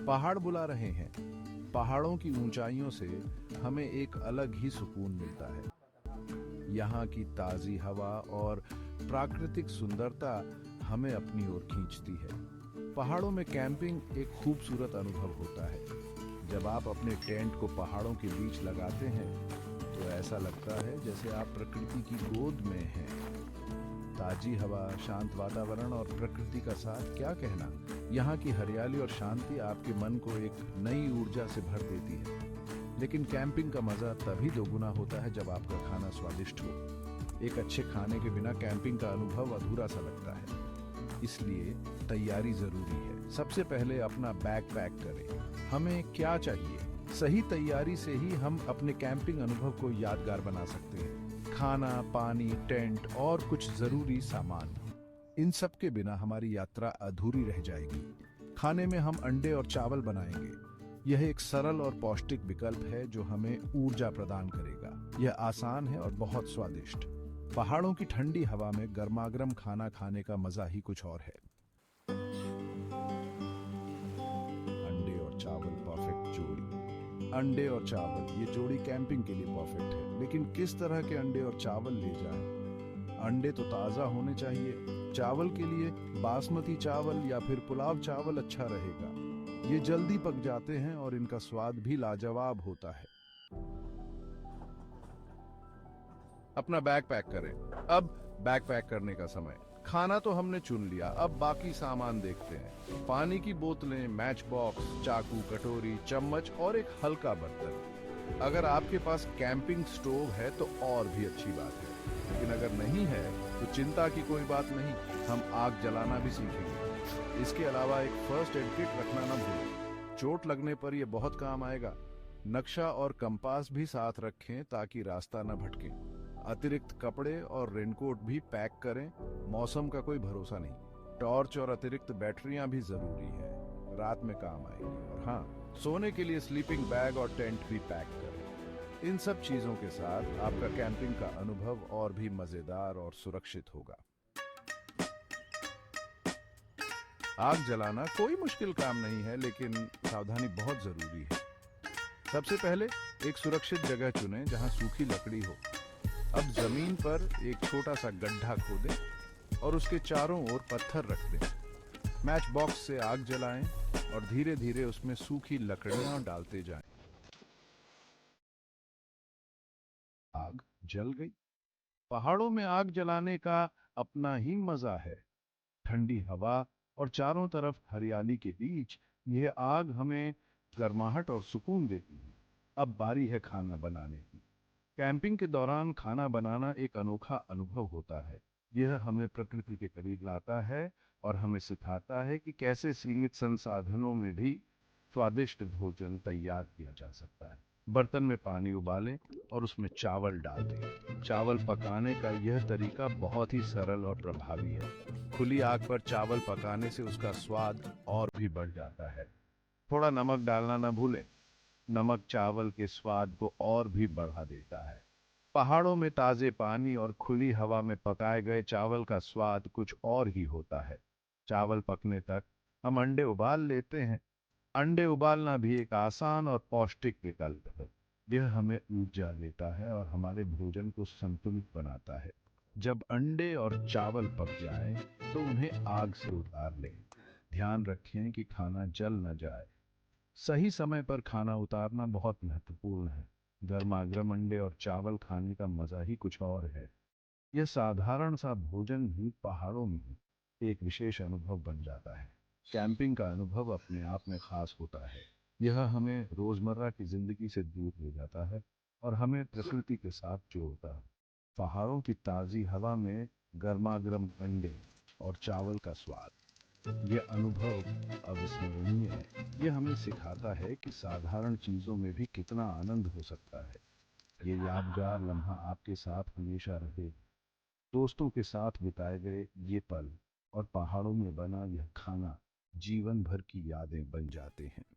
पहाड़ बुला रहे हैं। पहाड़ों की ऊंचाइयों से हमें एक अलग ही सुकून मिलता है। यहाँ की ताजी हवा और प्राकृतिक सुंदरता हमें अपनी ओर खींचती है। पहाड़ों में कैंपिंग एक खूबसूरत अनुभव होता है। जब आप अपने टेंट को पहाड़ों के बीच लगाते हैं तो ऐसा लगता है जैसे आप प्रकृति की गोद में हैं। ताजी हवा, शांत वातावरण और प्रकृति का साथ क्या कहना। यहाँ की हरियाली और शांति आपके मन को एक नई ऊर्जा से भर देती है। लेकिन कैंपिंग का मजा तभी दोगुना होता है जब आपका खाना स्वादिष्ट हो। एक अच्छे खाने के बिना कैंपिंग का अनुभव अधूरा सा लगता है। इसलिए तैयारी जरूरी है। सबसे पहले अपना बैग पैक करें। हमें क्या चाहिए? सही तैयारी से ही हम अपने कैंपिंग अनुभव को यादगार बना सकते हैं। खाना, पानी, टेंट और कुछ जरूरी सामान। इन सब के बिना हमारी यात्रा अधूरी रह जाएगी। खाने में हम अंडे और चावल बनाएंगे। यह एक सरल और पौष्टिक विकल्प है जो हमें ऊर्जा प्रदान करेगा। यह आसान है और बहुत स्वादिष्ट। पहाड़ों की ठंडी हवा में गर्मागर्म खाना खाने का मजा ही कुछ और है। अंडे और चावल परफेक्ट जोड़ी। अंडे और चावल, ये जोड़ी कैंपिंग के लिए परफेक्ट है। लेकिन किस तरह के अंडे और चावल ले जाएं? अंडे तो ताजा होने चाहिए। चावल के लिए बासमती चावल या फिर पुलाव चावल अच्छा रहेगा। ये जल्दी पक जाते हैं और इनका स्वाद भी लाजवाब होता है। अपना बैग पैक करें। अब बैग पैक करने का समय। खाना तो हमने चुन लिया, अब बाकी सामान देखते हैं। पानी की बोतलें, मैच बॉक्स, चाकू, कटोरी, चम्मच और एक हल्का बर्तन। अगर आपके पास कैंपिंग स्टोव है तो और भी अच्छी बात है, लेकिन अगर नहीं है तो चिंता की कोई बात नहीं, हम आग जलाना भी सीखेंगे। इसके अलावा एक फर्स्ट एड किट रखना ना भूलें। चोट लगने पर यह बहुत काम आएगा। नक्शा और कंपास भी साथ रखें ताकि रास्ता न भटके। अतिरिक्त कपड़े और रेनकोट भी पैक करें, मौसम का कोई भरोसा नहीं। टॉर्च और अतिरिक्त बैटरियां भी जरूरी है, रात में काम आएंगी। और हाँ, सोने के लिए स्लीपिंग बैग और टेंट भी पैक करें। इन सब चीजों के साथ आपका कैंपिंग का अनुभव और भी मजेदार और सुरक्षित होगा। आग जलाना कोई मुश्किल काम नहीं है, लेकिन सावधानी बहुत जरूरी है। सबसे पहले एक सुरक्षित जगह चुनें जहां सूखी लकड़ी हो। अब जमीन पर एक छोटा सा गड्ढा खोदें और उसके चारों ओर पत्थर रख दें। मैच बॉक्स से आग जलाएं और धीरे धीरे उसमें सूखी लकड़ियां डालते जाएं। आग जल गई। पहाड़ों में आग जलाने का अपना ही मजा है। ठंडी हवा और चारों तरफ हरियाली के बीच यह आग हमें गर्माहट और सुकून देती है। अब बारी है खाना बनाने की। कैंपिंग के दौरान खाना बनाना एक अनोखा अनुभव होता है। यह हमें प्रकृति के करीब लाता है और हमें सिखाता है कि कैसे सीमित संसाधनों में भी स्वादिष्ट भोजन तैयार किया जा सकता है। बर्तन में पानी उबालें और उसमें चावल डाल दें। चावल पकाने का यह तरीका बहुत ही सरल और प्रभावी है। खुली आग पर चावल पकाने से उसका स्वाद और भी बढ़ जाता है। थोड़ा नमक डालना न भूलें। नमक चावल के स्वाद को और भी बढ़ा देता है। पहाड़ों में ताजे पानी और खुली हवा में पकाए गए चावल का स्वाद कुछ और ही होता है। चावल पकने तक हम अंडे उबाल लेते हैं। अंडे उबालना भी एक आसान और पौष्टिक विकल्प है। यह हमें ऊर्जा देता है और हमारे भोजन को संतुलित बनाता है। जब अंडे और चावल पक जाएं, तो उन्हें आग से उतार लें। ध्यान रखें कि खाना जल न जाए। सही समय पर खाना उतारना बहुत महत्वपूर्ण है। गर्मा-गर्म अंडे और चावल खाने का मजा ही कुछ और है। यह साधारण सा भोजन भी पहाड़ों में एक विशेष अनुभव बन जाता है। कैंपिंग का अनुभव अपने आप में खास होता है। यह हमें रोजमर्रा की जिंदगी से दूर ले जाता है और हमें प्रकृति के साथ जोड़ता है। पहाड़ों की ताजी हवा में गर्मा-गर्म अंडे और चावल का स्वाद, यह अनुभव अविस्मरणीय है। यह हमें सिखाता है कि साधारण चीजों में भी कितना आनंद हो सकता है। ये यादगार लम्हा आपके साथ हमेशा रहे। दोस्तों के साथ बिताए गए ये पल और पहाड़ों में बना यह खाना जीवन भर की यादें बन जाते हैं।